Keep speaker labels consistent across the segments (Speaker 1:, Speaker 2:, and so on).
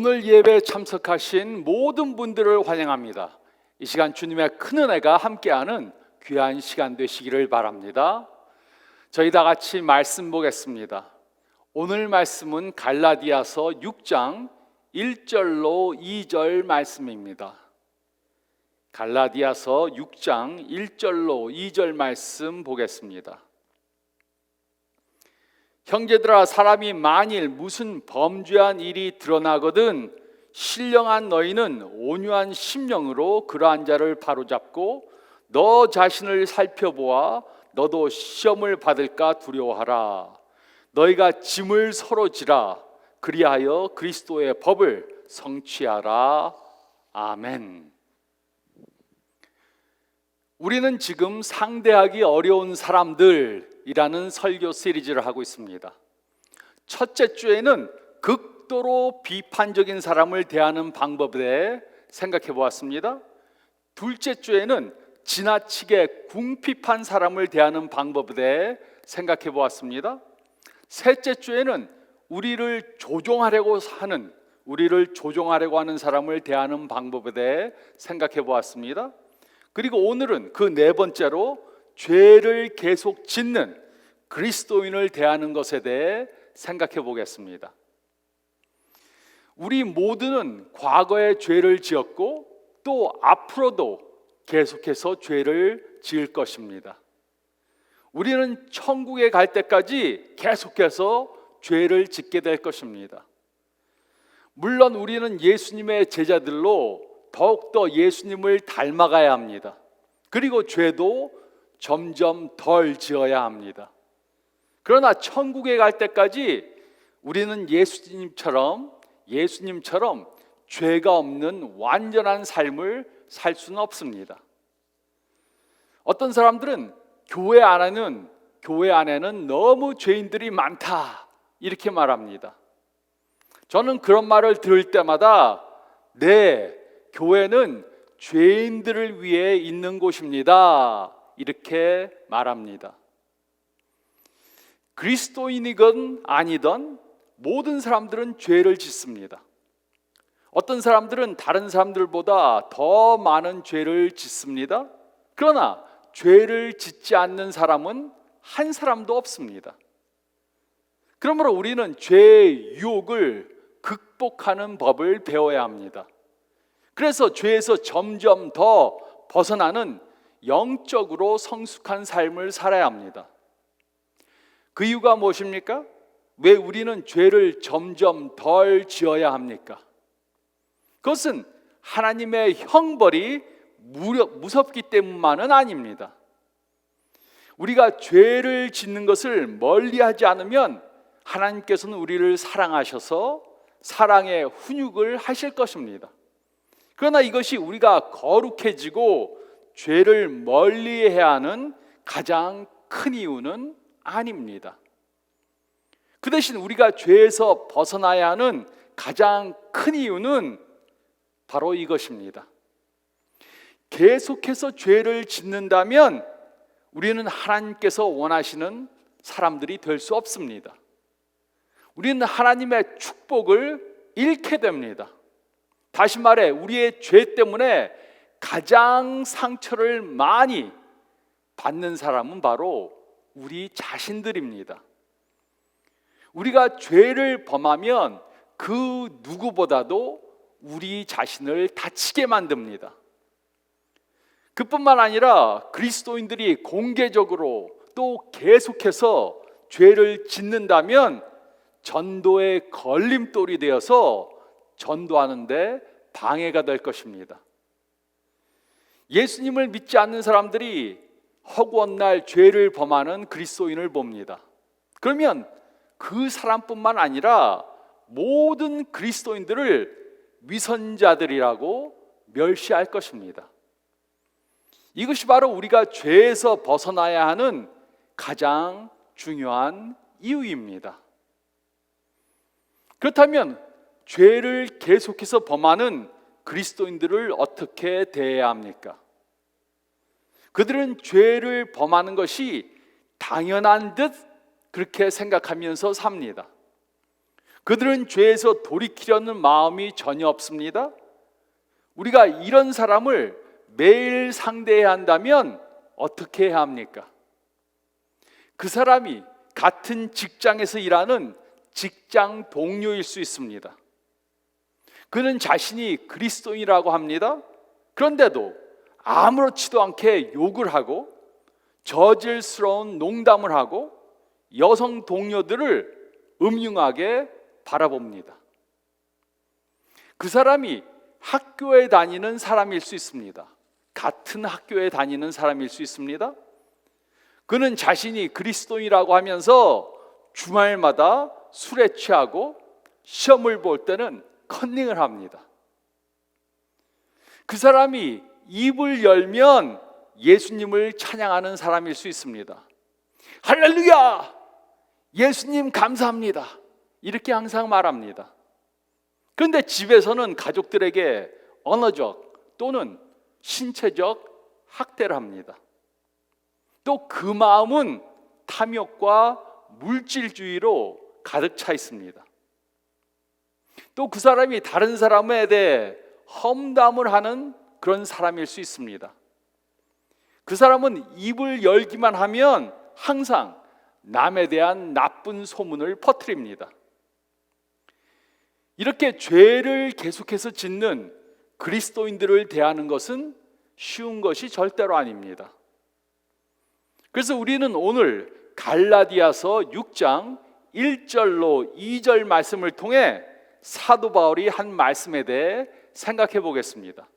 Speaker 1: 오늘 예배에 참석하신 모든 분들을 환영합니다. 이 시간 주님의 큰 은혜가 함께하는 귀한 시간 되시기를 바랍니다. 저희 다 같이 말씀 보겠습니다. 오늘 말씀은 갈라디아서 6장 1절로 2절 말씀입니다. 갈라디아서 6장 1절로 2절 말씀 보겠습니다. 형제들아, 사람이 만일 무슨 범죄한 일이 드러나거든 신령한 너희는 온유한 심령으로 그러한 자를 바로잡고 너 자신을 살펴보아 너도 시험을 받을까 두려워하라. 너희가 짐을 서로 지라. 그리하여 그리스도의 법을 성취하라. 아멘. 우리는 지금 상대하기 어려운 사람들이라는 설교 시리즈를 하고 있습니다. 첫째 주에는 극도로 비판적인 사람을 대하는 방법에 대해 생각해 보았습니다. 둘째 주에는 지나치게 궁핍한 사람을 대하는 방법에 대해 생각해 보았습니다. 셋째 주에는 우리를 조종하려고 하는 사람을 대하는 방법에 대해 생각해 보았습니다. 그리고 오늘은 그 네 번째로 죄를 계속 짓는 그리스도인을 대하는 것에 대해 생각해 보겠습니다. 우리 모두는 과거에 죄를 지었고 또 앞으로도 계속해서 죄를 지을 것입니다. 우리는 천국에 갈 때까지 계속해서 죄를 짓게 될 것입니다. 물론 우리는 예수님의 제자들로 더욱더 예수님을 닮아가야 합니다. 그리고 죄도 점점 덜 지어야 합니다. 그러나 천국에 갈 때까지 우리는 예수님처럼 죄가 없는 완전한 삶을 살 수는 없습니다. 어떤 사람들은 교회 안에는 너무 죄인들이 많다 이렇게 말합니다. 저는 그런 말을 들을 때마다 네, 교회는 죄인들을 위해 있는 곳입니다 이렇게 말합니다. 그리스도인이건 아니든 모든 사람들은 죄를 짓습니다. 어떤 사람들은 다른 사람들보다 더 많은 죄를 짓습니다. 그러나 죄를 짓지 않는 사람은 한 사람도 없습니다. 그러므로 우리는 죄의 유혹을 극복하는 법을 배워야 합니다. 그래서 죄에서 점점 더 벗어나는 영적으로 성숙한 삶을 살아야 합니다. 그 이유가 무엇입니까? 왜 우리는 죄를 점점 덜 지어야 합니까? 그것은 하나님의 형벌이 무섭기 때문만은 아닙니다. 우리가 죄를 짓는 것을 멀리하지 않으면 하나님께서는 우리를 사랑하셔서 사랑의 훈육을 하실 것입니다. 그러나 이것이 우리가 거룩해지고 죄를 멀리해야 하는 가장 큰 이유는 아닙니다. 그 대신 우리가 죄에서 벗어나야 하는 가장 큰 이유는 바로 이것입니다. 계속해서 죄를 짓는다면 우리는 하나님께서 원하시는 사람들이 될 수 없습니다. 우리는 하나님의 축복을 잃게 됩니다. 다시 말해 우리의 죄 때문에 가장 상처를 많이 받는 사람은 바로 우리 자신들입니다. 우리가 죄를 범하면 그 누구보다도 우리 자신을 다치게 만듭니다. 그뿐만 아니라 그리스도인들이 공개적으로 또 계속해서 죄를 짓는다면 전도의 걸림돌이 되어서 전도하는데 방해가 될 것입니다. 예수님을 믿지 않는 사람들이 허구한 날 죄를 범하는 그리스도인을 봅니다. 그러면 그 사람뿐만 아니라 모든 그리스도인들을 위선자들이라고 멸시할 것입니다. 이것이 바로 우리가 죄에서 벗어나야 하는 가장 중요한 이유입니다. 그렇다면 죄를 계속해서 범하는 그리스도인들을 어떻게 대해야 합니까? 그들은 죄를 범하는 것이 당연한 듯 그렇게 생각하면서 삽니다. 그들은 죄에서 돌이키려는 마음이 전혀 없습니다. 우리가 이런 사람을 매일 상대해야 한다면 어떻게 해야 합니까? 그 사람이 같은 직장에서 일하는 직장 동료일 수 있습니다. 그는 자신이 그리스도인이라고 합니다. 그런데도 아무렇지도 않게 욕을 하고 저질스러운 농담을 하고 여성 동료들을 음흉하게 바라봅니다. 그 사람이 학교에 다니는 사람일 수 있습니다. 같은 학교에 다니는 사람일 수 있습니다. 그는 자신이 그리스도인이라고 하면서 주말마다 술에 취하고 시험을 볼 때는 컨닝을 합니다. 그 사람이 입을 열면 예수님을 찬양하는 사람일 수 있습니다. 할렐루야! 예수님 감사합니다. 이렇게 항상 말합니다. 그런데 집에서는 가족들에게 언어적 또는 신체적 학대를 합니다. 또 그 마음은 탐욕과 물질주의로 가득 차 있습니다. 또 그 사람이 다른 사람에 대해 험담을 하는 그런 사람일 수 있습니다. 그 사람은 입을 열기만 하면 항상 남에 대한 나쁜 소문을 퍼뜨립니다. 이렇게 죄를 계속해서 짓는 그리스도인들을 대하는 것은 쉬운 것이 절대로 아닙니다. 그래서 우리는 오늘 갈라디아서 6장 1절로 2절 말씀을 통해 사도 바울이 한 말씀에 대해 생각해 보겠습니다.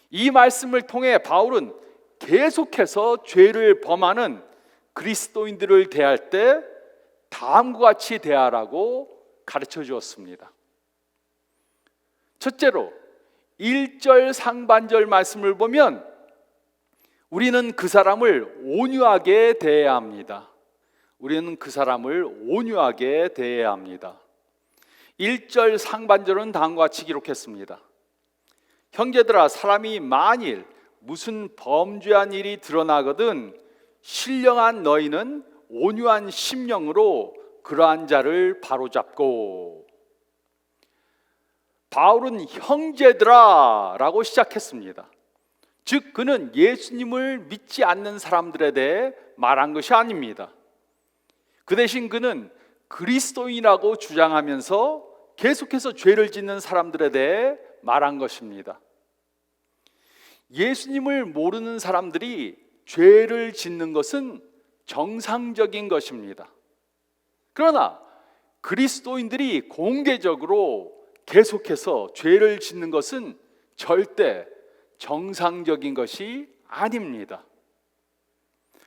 Speaker 1: 이 말씀을 통해 바울은 계속해서 죄를 범하는 그리스도인들을 대할 때 다음과 같이 대하라고 가르쳐 주었습니다. 첫째로 1절 상반절 말씀을 보면 우리는 그 사람을 온유하게 대해야 합니다. 우리는 그 사람을 온유하게 대해야 합니다. 1절 상반절은 다음과 같이 기록했습니다. 형제들아, 사람이 만일 무슨 범죄한 일이 드러나거든 신령한 너희는 온유한 심령으로 그러한 자를 바로잡고. 바울은 형제들아 라고 시작했습니다. 즉 그는 예수님을 믿지 않는 사람들에 대해 말한 것이 아닙니다. 그 대신 그는 그리스도인이라고 주장하면서 계속해서 죄를 짓는 사람들에 대해 말한 것입니다. 예수님을 모르는 사람들이 죄를 짓는 것은 정상적인 것입니다. 그러나 그리스도인들이 공개적으로 계속해서 죄를 짓는 것은 절대 정상적인 것이 아닙니다.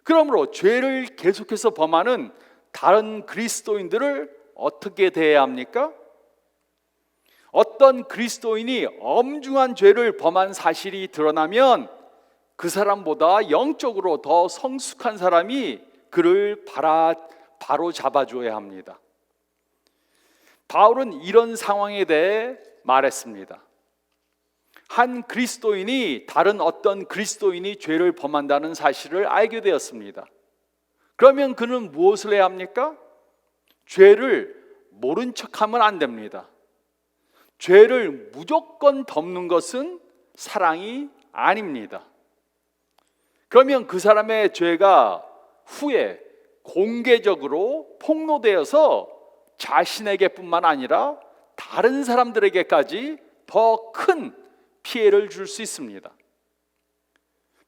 Speaker 1: 그러므로 죄를 계속해서 범하는 다른 그리스도인들을 어떻게 대해야 합니까? 어떤 그리스도인이 엄중한 죄를 범한 사실이 드러나면 그 사람보다 영적으로 더 성숙한 사람이 그를 바로 잡아줘야 합니다. 바울은 이런 상황에 대해 말했습니다. 한 그리스도인이 다른 어떤 그리스도인이 죄를 범한다는 사실을 알게 되었습니다. 그러면 그는 무엇을 해야 합니까? 죄를 모른 척하면 안 됩니다. 죄를 무조건 덮는 것은 사랑이 아닙니다. 그러면 그 사람의 죄가 후에 공개적으로 폭로되어서 자신에게뿐만 아니라 다른 사람들에게까지 더 큰 피해를 줄 수 있습니다.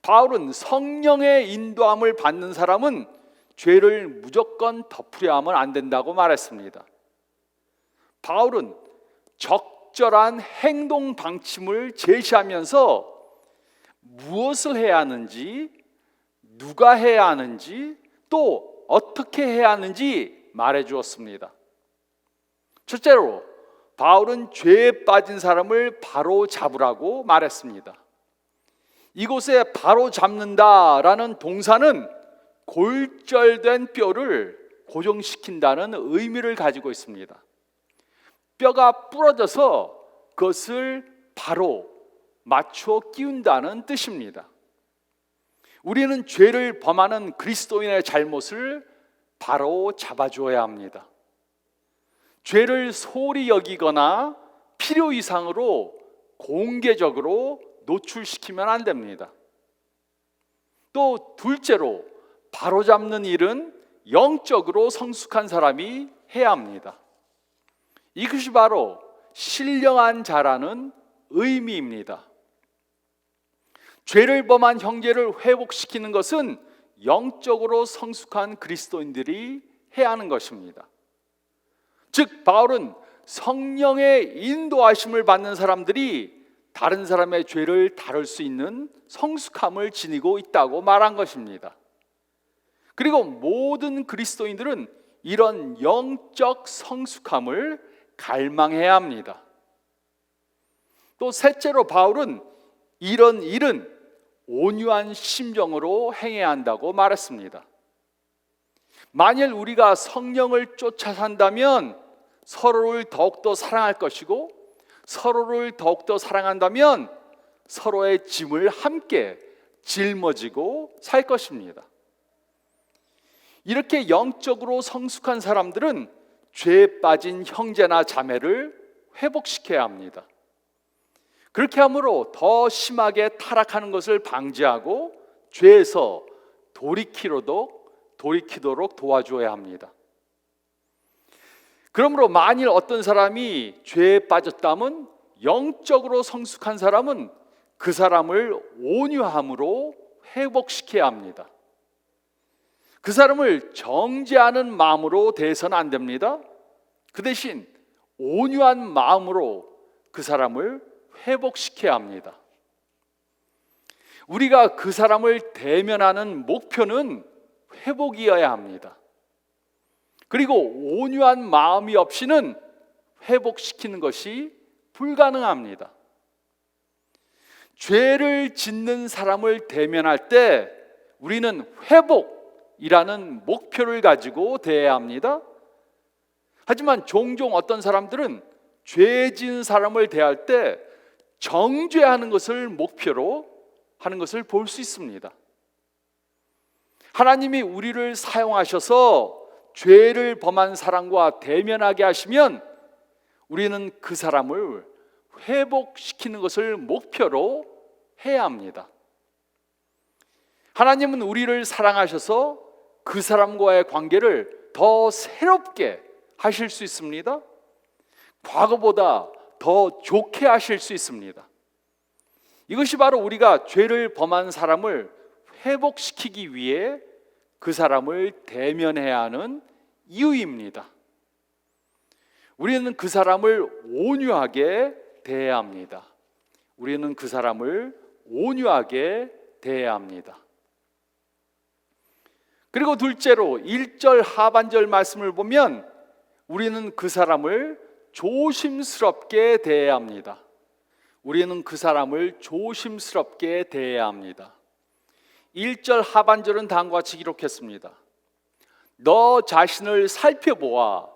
Speaker 1: 바울은 성령의 인도함을 받는 사람은 죄를 무조건 덮으려 하면 안 된다고 말했습니다. 바울은 적절한 행동 방침을 제시하면서 무엇을 해야 하는지, 누가 해야 하는지, 또 어떻게 해야 하는지 말해 주었습니다. 첫째로 바울은 죄에 빠진 사람을 바로 잡으라고 말했습니다. 이곳에 바로 잡는다라는 동사는 골절된 뼈를 고정시킨다는 의미를 가지고 있습니다. 뼈가 부러져서 그것을 바로 맞춰 끼운다는 뜻입니다. 우리는 죄를 범하는 그리스도인의 잘못을 바로 잡아줘야 합니다. 죄를 소홀히 여기거나 필요 이상으로 공개적으로 노출시키면 안 됩니다. 또 둘째로, 바로잡는 일은 영적으로 성숙한 사람이 해야 합니다. 이것이 바로 신령한 자라는 의미입니다. 죄를 범한 형제를 회복시키는 것은 영적으로 성숙한 그리스도인들이 해야 하는 것입니다. 즉, 바울은 성령의 인도하심을 받는 사람들이 다른 사람의 죄를 다룰 수 있는 성숙함을 지니고 있다고 말한 것입니다. 그리고 모든 그리스도인들은 이런 영적 성숙함을 갈망해야 합니다. 또 셋째로, 바울은 이런 일은 온유한 심정으로 행해야 한다고 말했습니다. 만일 우리가 성령을 쫓아 산다면 서로를 더욱더 사랑할 것이고, 서로를 더욱더 사랑한다면 서로의 짐을 함께 짊어지고 살 것입니다. 이렇게 영적으로 성숙한 사람들은 죄에 빠진 형제나 자매를 회복시켜야 합니다. 그렇게 함으로 더 심하게 타락하는 것을 방지하고 죄에서 돌이키도록 도와줘야 합니다. 그러므로 만일 어떤 사람이 죄에 빠졌다면 영적으로 성숙한 사람은 그 사람을 온유함으로 회복시켜야 합니다. 그 사람을 정죄하는 마음으로 대해서는 안 됩니다. 그 대신 온유한 마음으로 그 사람을 회복시켜야 합니다. 우리가 그 사람을 대면하는 목표는 회복이어야 합니다. 그리고 온유한 마음이 없이는 회복시키는 것이 불가능합니다. 죄를 짓는 사람을 대면할 때 우리는 회복이라는 목표를 가지고 대해야 합니다. 하지만 종종 어떤 사람들은 죄 지은 사람을 대할 때 정죄하는 것을 목표로 하는 것을 볼 수 있습니다. 하나님이 우리를 사용하셔서 죄를 범한 사람과 대면하게 하시면 우리는 그 사람을 회복시키는 것을 목표로 해야 합니다. 하나님은 우리를 사랑하셔서 그 사람과의 관계를 더 새롭게 하실 수 있습니다. 과거보다 더 좋게 하실 수 있습니다. 이것이 바로 우리가 죄를 범한 사람을 회복시키기 위해 그 사람을 대면해야 하는 이유입니다. 우리는 그 사람을 온유하게 대해야 합니다. 우리는 그 사람을 온유하게 대해야 합니다. 그리고 둘째로 1절 하반절 말씀을 보면 우리는 그 사람을 조심스럽게 대해야 합니다. 우리는 그 사람을 조심스럽게 대해야 합니다. 1절 하반절은 다음과 같이 기록했습니다. 너 자신을 살펴보아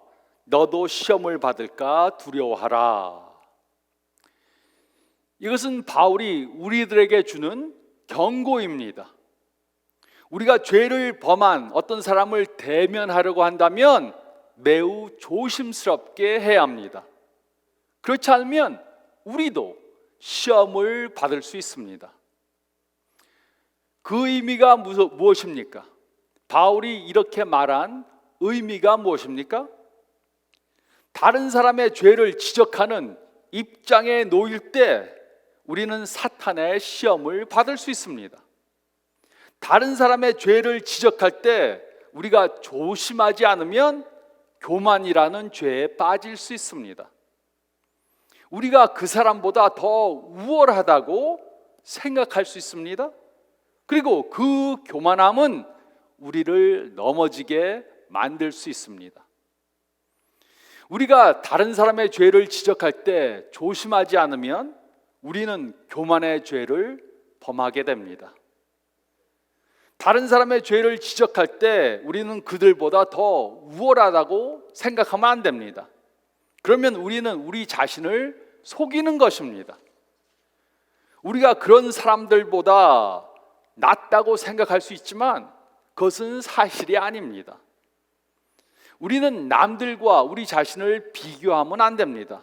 Speaker 1: 너도 시험을 받을까 두려워하라. 이것은 바울이 우리들에게 주는 경고입니다. 우리가 죄를 범한 어떤 사람을 대면하려고 한다면 매우 조심스럽게 해야 합니다. 그렇지 않으면 우리도 시험을 받을 수 있습니다. 그 의미가 무엇입니까? 바울이 이렇게 말한 의미가 무엇입니까? 다른 사람의 죄를 지적하는 입장에 놓일 때 우리는 사탄의 시험을 받을 수 있습니다. 다른 사람의 죄를 지적할 때 우리가 조심하지 않으면 교만이라는 죄에 빠질 수 있습니다. 우리가 그 사람보다 더 우월하다고 생각할 수 있습니다. 그리고 그 교만함은 우리를 넘어지게 만들 수 있습니다. 우리가 다른 사람의 죄를 지적할 때 조심하지 않으면 우리는 교만의 죄를 범하게 됩니다. 다른 사람의 죄를 지적할 때 우리는 그들보다 더 우월하다고 생각하면 안 됩니다. 그러면 우리는 우리 자신을 속이는 것입니다. 우리가 그런 사람들보다 낫다고 생각할 수 있지만 그것은 사실이 아닙니다. 우리는 남들과 우리 자신을 비교하면 안 됩니다.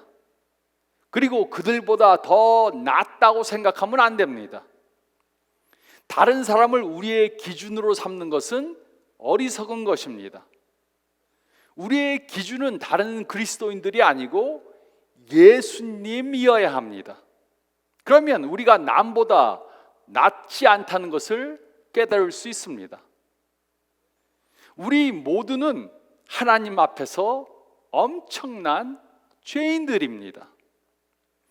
Speaker 1: 그리고 그들보다 더 낫다고 생각하면 안 됩니다. 다른 사람을 우리의 기준으로 삼는 것은 어리석은 것입니다. 우리의 기준은 다른 그리스도인들이 아니고 예수님이어야 합니다. 그러면 우리가 남보다 낫지 않다는 것을 깨달을 수 있습니다. 우리 모두는 하나님 앞에서 엄청난 죄인들입니다.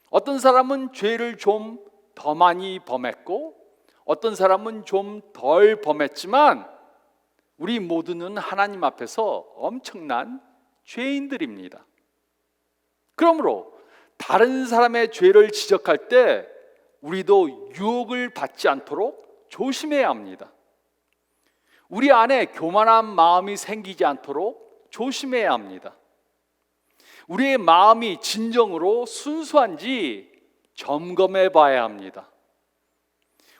Speaker 1: 어떤 사람은 죄를 좀 더 많이 범했고 어떤 사람은 좀 덜 범했지만 우리 모두는 하나님 앞에서 엄청난 죄인들입니다. 그러므로 다른 사람의 죄를 지적할 때 우리도 유혹을 받지 않도록 조심해야 합니다. 우리 안에 교만한 마음이 생기지 않도록 조심해야 합니다. 우리의 마음이 진정으로 순수한지 점검해 봐야 합니다.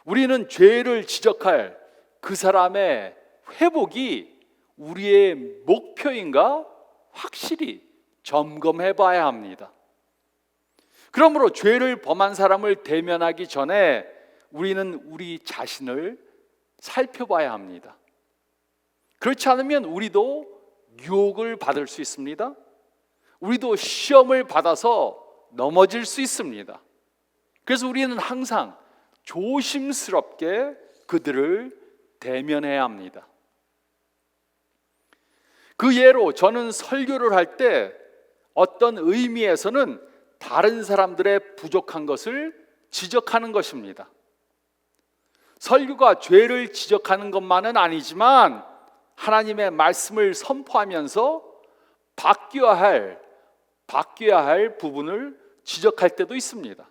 Speaker 1: 우리는 죄를 지적할 그 사람의 회복이 우리의 목표인가 확실히 점검해 봐야 합니다. 그러므로 죄를 범한 사람을 대면하기 전에 우리는 우리 자신을 살펴봐야 합니다. 그렇지 않으면 우리도 유혹을 받을 수 있습니다. 우리도 시험을 받아서 넘어질 수 있습니다. 그래서 우리는 항상 조심스럽게 그들을 대면해야 합니다. 그 예로 저는 설교를 할 때 어떤 의미에서는 다른 사람들의 부족한 것을 지적하는 것입니다. 설교가 죄를 지적하는 것만은 아니지만 하나님의 말씀을 선포하면서 바뀌어야 할 부분을 지적할 때도 있습니다.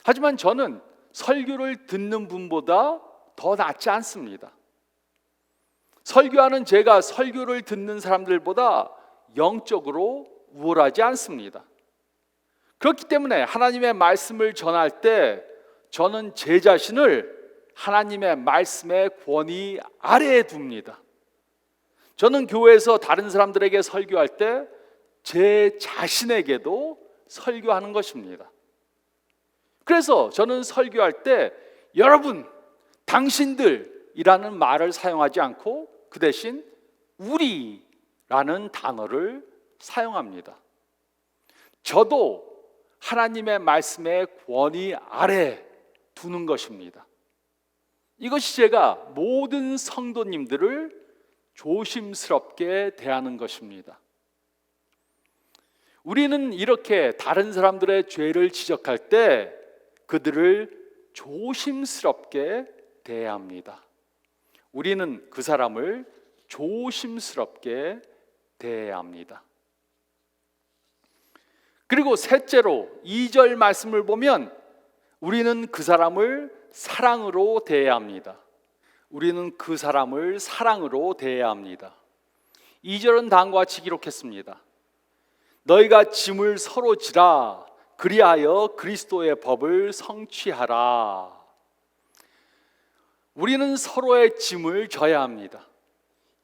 Speaker 1: 하지만 저는 설교를 듣는 분보다 더 낫지 않습니다. 설교하는 제가 설교를 듣는 사람들보다 영적으로 우월하지 않습니다. 그렇기 때문에 하나님의 말씀을 전할 때 저는 제 자신을 하나님의 말씀의 권위 아래에 둡니다. 저는 교회에서 다른 사람들에게 설교할 때 제 자신에게도 설교하는 것입니다. 그래서 저는 설교할 때 여러분, 당신들이라는 말을 사용하지 않고 그 대신 우리라는 단어를 사용합니다. 저도 하나님의 말씀의 권위 아래 두는 것입니다. 이것이 제가 모든 성도님들을 조심스럽게 대하는 것입니다. 우리는 이렇게 다른 사람들의 죄를 지적할 때 그들을 조심스럽게 대해야 합니다. 우리는 그 사람을 조심스럽게 대해야 합니다. 그리고 셋째로 2절 말씀을 보면 우리는 그 사람을 사랑으로 대해야 합니다. 우리는 그 사람을 사랑으로 대해야 합니다. 2절은 다음과 같이 기록했습니다. 너희가 짐을 서로 지라 그리하여 그리스도의 법을 성취하라. 우리는 서로의 짐을 져야 합니다.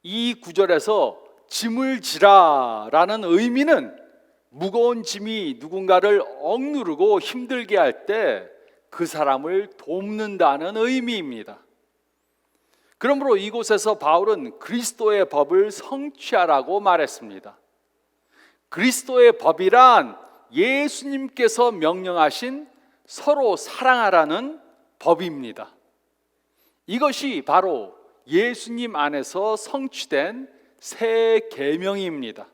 Speaker 1: 이 구절에서 짐을 지라라는 의미는 무거운 짐이 누군가를 억누르고 힘들게 할 때 그 사람을 돕는다는 의미입니다. 그러므로 이곳에서 바울은 그리스도의 법을 성취하라고 말했습니다. 그리스도의 법이란 예수님께서 명령하신 서로 사랑하라는 법입니다. 이것이 바로 예수님 안에서 성취된 새 계명입니다.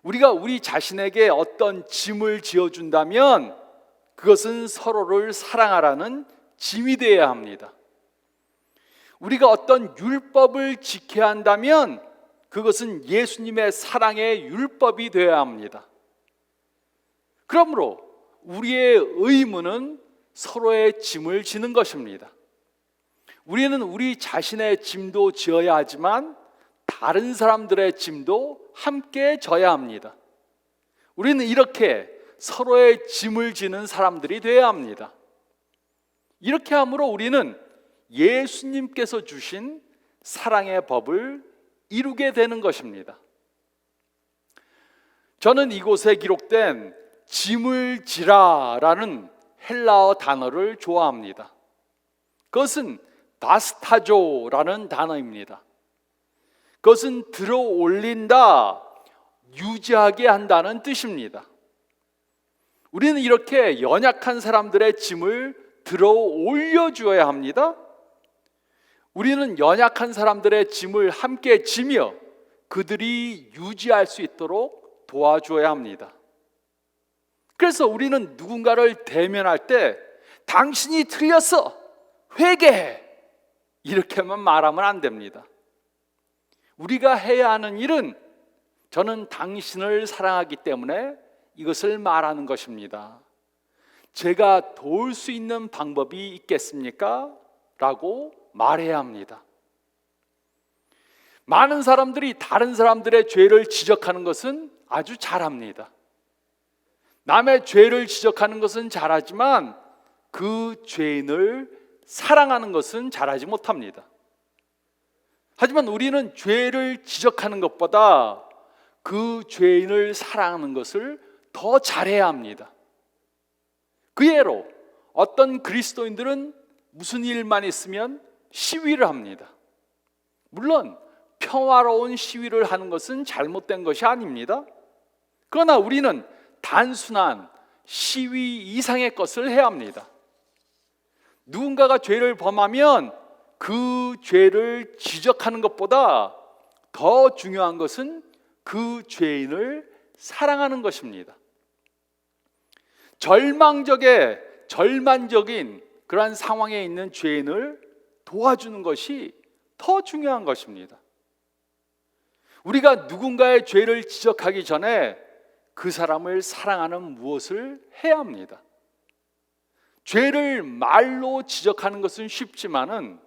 Speaker 1: 우리가 우리 자신에게 어떤 짐을 지어준다면 그것은 서로를 사랑하라는 짐이 되어야 합니다. 우리가 어떤 율법을 지켜야 한다면 그것은 예수님의 사랑의 율법이 되어야 합니다. 그러므로 우리의 의무는 서로의 짐을 지는 것입니다. 우리는 우리 자신의 짐도 지어야 하지만 다른 사람들의 짐도 함께 져야 합니다. 우리는 이렇게 서로의 짐을 지는 사람들이 되어야 합니다. 이렇게 함으로 우리는 예수님께서 주신 사랑의 법을 이루게 되는 것입니다. 저는 이곳에 기록된 짐을 지라라는 헬라어 단어를 좋아합니다. 그것은 바스타조라는 단어입니다. 그것은 들어 올린다, 유지하게 한다는 뜻입니다. 우리는 이렇게 연약한 사람들의 짐을 들어 올려주어야 합니다. 우리는 연약한 사람들의 짐을 함께 지며 그들이 유지할 수 있도록 도와줘야 합니다. 그래서 우리는 누군가를 대면할 때 당신이 틀렸어, 회개해, 이렇게만 말하면 안 됩니다. 우리가 해야 하는 일은 저는 당신을 사랑하기 때문에 이것을 말하는 것입니다. 제가 도울 수 있는 방법이 있겠습니까? 라고 말해야 합니다. 많은 사람들이 다른 사람들의 죄를 지적하는 것은 아주 잘합니다. 남의 죄를 지적하는 것은 잘하지만 그 죄인을 사랑하는 것은 잘하지 못합니다. 하지만 우리는 죄를 지적하는 것보다 그 죄인을 사랑하는 것을 더 잘해야 합니다. 그 예로 어떤 그리스도인들은 무슨 일만 있으면 시위를 합니다. 물론 평화로운 시위를 하는 것은 잘못된 것이 아닙니다. 그러나 우리는 단순한 시위 이상의 것을 해야 합니다. 누군가가 죄를 범하면 그 죄를 지적하는 것보다 더 중요한 것은 그 죄인을 사랑하는 것입니다. 절망적인 그러한 상황에 있는 죄인을 도와주는 것이 더 중요한 것입니다. 우리가 누군가의 죄를 지적하기 전에 그 사람을 사랑하는 무엇을 해야 합니다. 죄를 말로 지적하는 것은 쉽지만은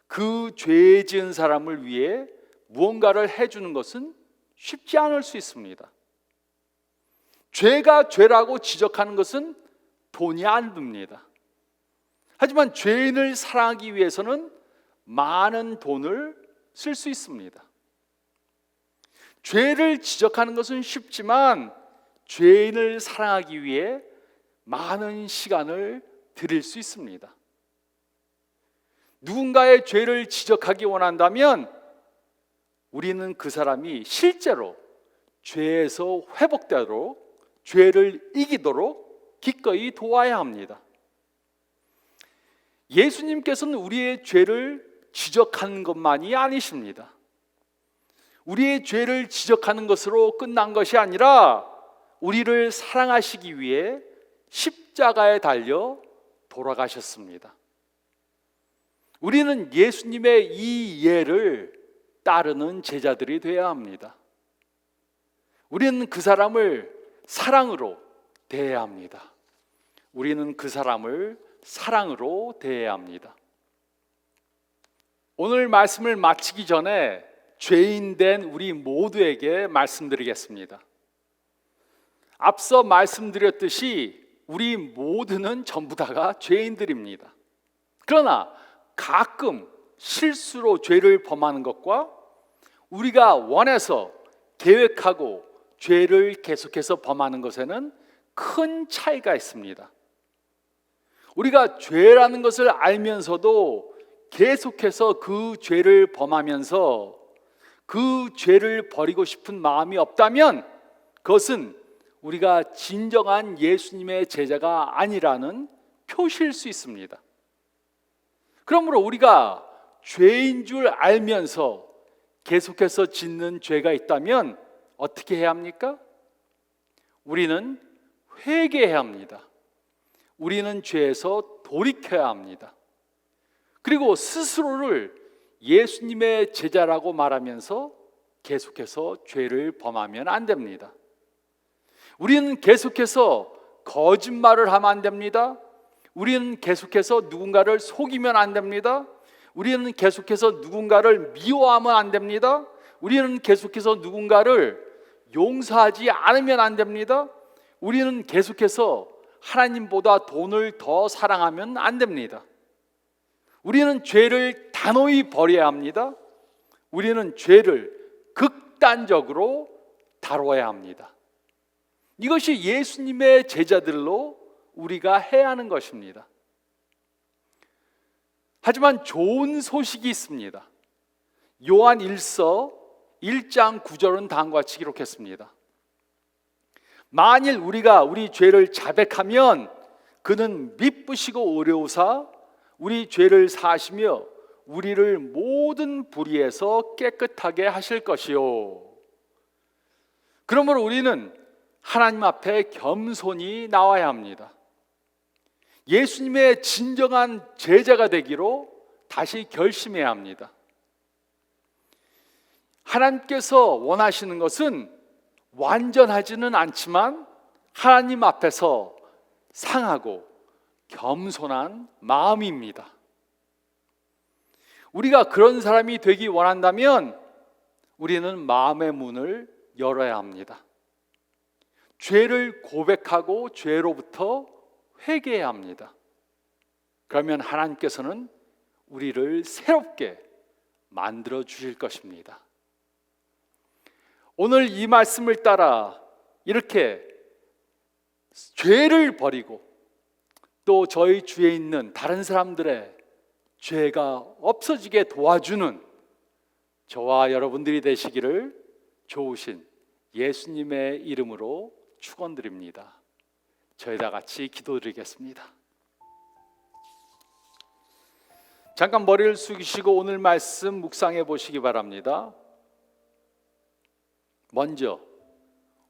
Speaker 1: 그 죄 지은 사람을 위해 무언가를 해주는 것은 쉽지 않을 수 있습니다. 죄가 죄라고 지적하는 것은 돈이 안 듭니다. 하지만 죄인을 사랑하기 위해서는 많은 돈을 쓸 수 있습니다. 죄를 지적하는 것은 쉽지만 죄인을 사랑하기 위해 많은 시간을 들일 수 있습니다. 누군가의 죄를 지적하기 원한다면 우리는 그 사람이 실제로 죄에서 회복되도록, 죄를 이기도록 기꺼이 도와야 합니다. 예수님께서는 우리의 죄를 지적하는 것만이 아니십니다. 우리의 죄를 지적하는 것으로 끝난 것이 아니라 우리를 사랑하시기 위해 십자가에 달려 돌아가셨습니다. 우리는 예수님의 이 예를 따르는 제자들이 되어야 합니다. 우리는 그 사람을 사랑으로 대해야 합니다. 우리는 그 사람을 사랑으로 대해야 합니다. 오늘 말씀을 마치기 전에 죄인 된 우리 모두에게 말씀드리겠습니다. 앞서 말씀드렸듯이 우리 모두는 전부 다가 죄인들입니다. 그러나 가끔 실수로 죄를 범하는 것과 우리가 원해서 계획하고 죄를 계속해서 범하는 것에는 큰 차이가 있습니다. 우리가 죄라는 것을 알면서도 계속해서 그 죄를 범하면서 그 죄를 버리고 싶은 마음이 없다면 그것은 우리가 진정한 예수님의 제자가 아니라는 표시일 수 있습니다. 그러므로 우리가 죄인 줄 알면서 계속해서 짓는 죄가 있다면 어떻게 해야 합니까? 우리는 회개해야 합니다. 우리는 죄에서 돌이켜야 합니다. 그리고 스스로를 예수님의 제자라고 말하면서 계속해서 죄를 범하면 안 됩니다. 우리는 계속해서 거짓말을 하면 안 됩니다. 우리는 계속해서 누군가를 속이면 안 됩니다. 우리는 계속해서 누군가를 미워하면 안 됩니다. 우리는 계속해서 누군가를 용서하지 않으면 안 됩니다. 우리는 계속해서 하나님보다 돈을 더 사랑하면 안 됩니다. 우리는 죄를 단호히 버려야 합니다. 우리는 죄를 극단적으로 다뤄야 합니다. 이것이 예수님의 제자들로 우리가 해야 하는 것입니다. 하지만 좋은 소식이 있습니다. 요한 1서 1장 9절은 다음과 같이 기록했습니다. 만일 우리가 우리 죄를 자백하면 그는 미쁘시고 의로우사 우리 죄를 사하시며 우리를 모든 불의에서 깨끗하게 하실 것이요. 그러므로 우리는 하나님 앞에 겸손히 나와야 합니다. 예수님의 진정한 제자가 되기로 다시 결심해야 합니다. 하나님께서 원하시는 것은 완전하지는 않지만 하나님 앞에서 상하고 겸손한 마음입니다. 우리가 그런 사람이 되기 원한다면 우리는 마음의 문을 열어야 합니다. 죄를 고백하고 죄로부터 회개해야 합니다. 그러면 하나님께서는 우리를 새롭게 만들어 주실 것입니다. 오늘 이 말씀을 따라 이렇게 죄를 버리고 또 저희 주위에 있는 다른 사람들의 죄가 없어지게 도와주는 저와 여러분들이 되시기를 좋으신 예수님의 이름으로 축원드립니다. 저희 다 같이 기도드리겠습니다. 잠깐 머리를 숙이시고 오늘 말씀 묵상해 보시기 바랍니다. 먼저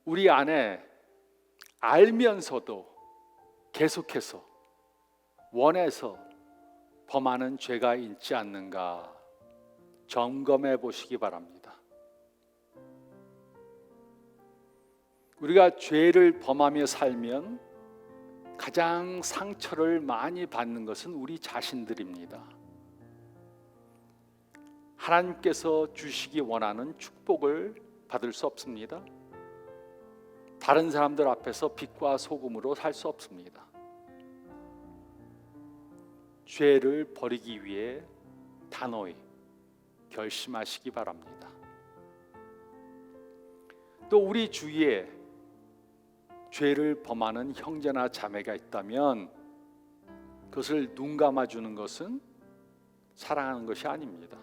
Speaker 1: 우리 안에 알면서도 계속해서 원해서 범하는 죄가 있지 않는가 점검해 보시기 바랍니다. 우리가 죄를 범하며 살면 가장 상처를 많이 받는 것은 우리 자신들입니다. 하나님께서 주시기 원하는 축복을 받을 수 없습니다. 다른 사람들 앞에서 빛과 소금으로 살 수 없습니다. 죄를 버리기 위해 단호히 결심하시기 바랍니다. 또 우리 주위에 죄를 범하는 형제나 자매가 있다면 그것을 눈 감아주는 것은 사랑하는 것이 아닙니다.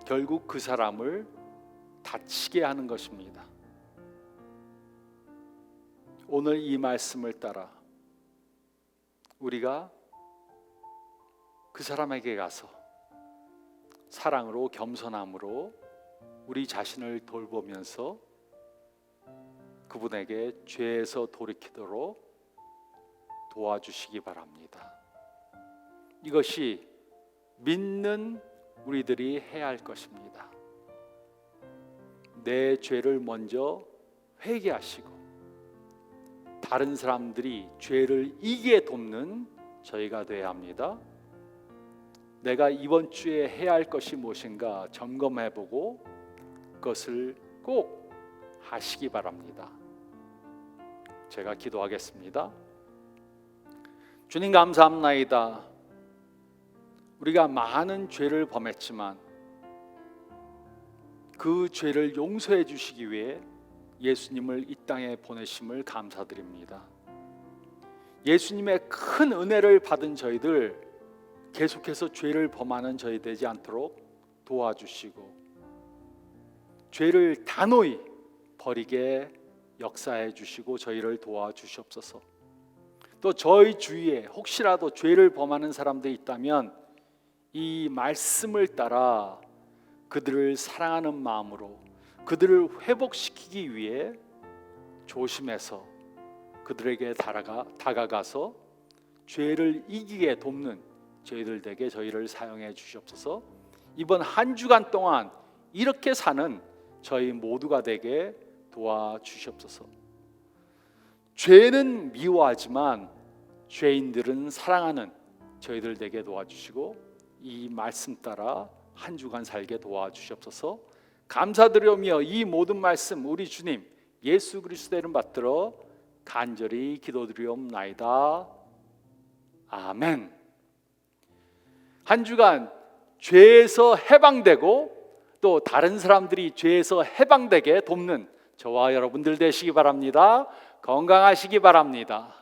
Speaker 1: 결국 그 사람을 다치게 하는 것입니다. 오늘 이 말씀을 따라 우리가 그 사람에게 가서 사랑으로 겸손함으로 우리 자신을 돌보면서 그분에게 죄에서 돌이키도록 도와주시기 바랍니다. 이것이 믿는 우리들이 해야 할 것입니다. 내 죄를 먼저 회개하시고 다른 사람들이 죄를 이기게 돕는 저희가 되어야 합니다. 내가 이번 주에 해야 할 것이 무엇인가 점검해보고 그것을 꼭 하시기 바랍니다. 제가 기도하겠습니다. 주님 감사합나이다. 우리가 많은 죄를 범했지만 그 죄를 용서해 주시기 위해 예수님을 이 땅에 보내심을 감사드립니다. 예수님의 큰 은혜를 받은 저희들 계속해서 죄를 범하는 저희 되지 않도록 도와주시고 죄를 단호히 버리게 역사해 주시고 저희를 도와주시옵소서. 또 저희 주위에 혹시라도 죄를 범하는 사람들이 있다면 이 말씀을 따라 그들을 사랑하는 마음으로 그들을 회복시키기 위해 조심해서 그들에게 다가가서 죄를 이기게 돕는 저희들 에게 저희를 사용해 주시옵소서. 이번 한 주간 동안 이렇게 사는 저희 모두가 되게 도와주시옵소서. 죄는 미워하지만 죄인들은 사랑하는 저희들 되게 도와주시고 이 말씀 따라 한 주간 살게 도와주시옵소서. 감사드리며 이 모든 말씀 우리 주님 예수 그리스도의 이름 받들어 간절히 기도드리옵나이다. 아멘. 한 주간 죄에서 해방되고 또 다른 사람들이 죄에서 해방되게 돕는 저와 여러분들 되시기 바랍니다. 건강하시기 바랍니다.